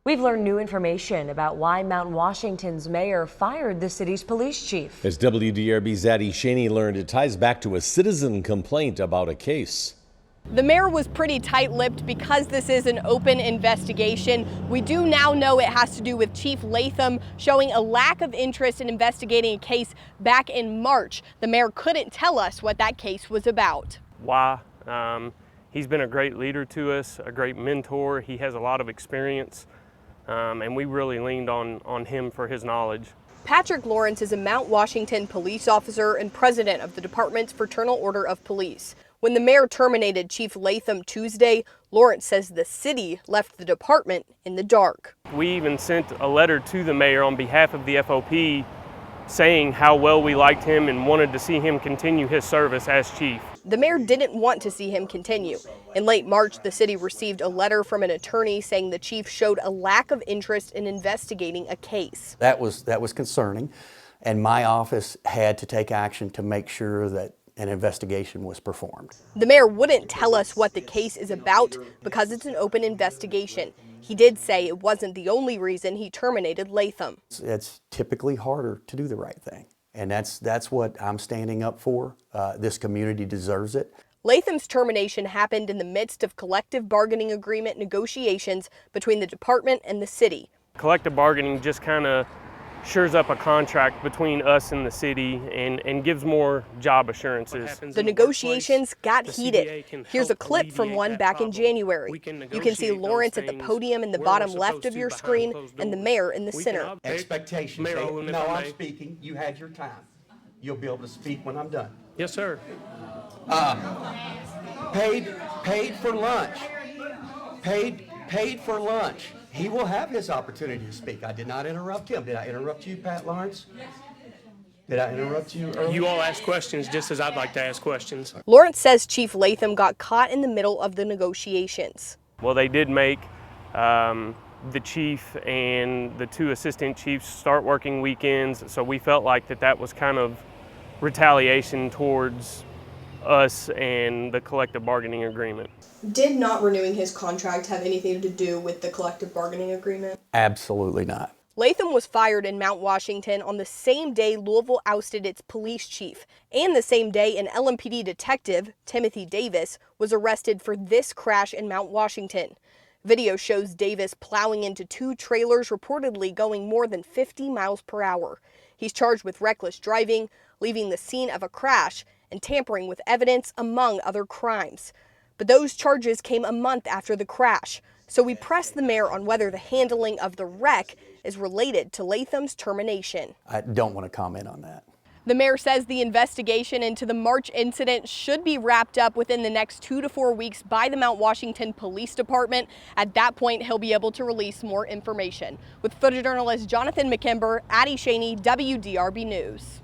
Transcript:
We've learned new information about why Mount Washington's mayor fired the city's police chief. As WDRB's Addie Shaney learned, it ties back to a citizen complaint about a case. The mayor was pretty tight-lipped because this is an open investigation. We do now know it has to do with Chief Latham showing a lack of interest in investigating a case back in March. The mayor couldn't tell us what that case was about. Why? He's been a great leader to us, a great mentor. He has a lot of experience, and we really leaned on him for his knowledge. Patrick Lawrence is a Mount Washington police officer and president of the department's Fraternal Order of Police. When the mayor terminated Chief Latham Tuesday, Lawrence says the city left the department in the dark. We even sent a letter to the mayor on behalf of the FOP saying how well we liked him and wanted to see him continue his service as chief. The mayor didn't want to see him continue. In late March, the city received a letter from an attorney saying the chief showed a lack of interest in investigating a case. That was concerning, and my office had to take action to make sure that an investigation was performed. The mayor wouldn't tell us what the case is about because it's an open investigation. He did say it wasn't the only reason he terminated Latham. It's typically harder to do the right thing, and that's what I'm standing up for. This community deserves it. Latham's termination happened in the midst of collective bargaining agreement negotiations between the department and the city. Collective bargaining just kind of shores up a contract between us and the city and gives more job assurances. The negotiations got heated. Here's a clip from one back in January. You can see Lawrence at the podium in the bottom left of your screen and the mayor in the center. Expectations. No, I'm speaking. You had your time. You'll be able to speak when I'm done. Yes, sir. Paid for lunch. Paid for lunch. He will have his opportunity to speak. I did not interrupt him. Did I interrupt you, Pat Lawrence? Did I interrupt you earlier? You all ask questions just as I'd like to ask questions. Lawrence says Chief Latham got caught in the middle of the negotiations. Well, they did make the chief and the two assistant chiefs start working weekends, so we felt like that was kind of retaliation towards us and the collective bargaining agreement. Did not renewing his contract have anything to do with the collective bargaining agreement? Absolutely not. Latham was fired in Mount Washington on the same day Louisville ousted its police chief, and the same day an LMPD detective, Timothy Davis, was arrested for this crash in Mount Washington. Video shows Davis plowing into two trailers reportedly going more than 50 miles per hour. He's charged with reckless driving, leaving the scene of a crash, and tampering with evidence, among other crimes. But those charges came a month after the crash, so we pressed the mayor on whether the handling of the wreck is related to Latham's termination. I don't want to comment on that. The mayor says the investigation into the March incident should be wrapped up within the next 2 to 4 weeks by the Mount Washington Police Department. At that point, he'll be able to release more information. With photojournalist Jonathan McKimber, Addie Shaney, WDRB News.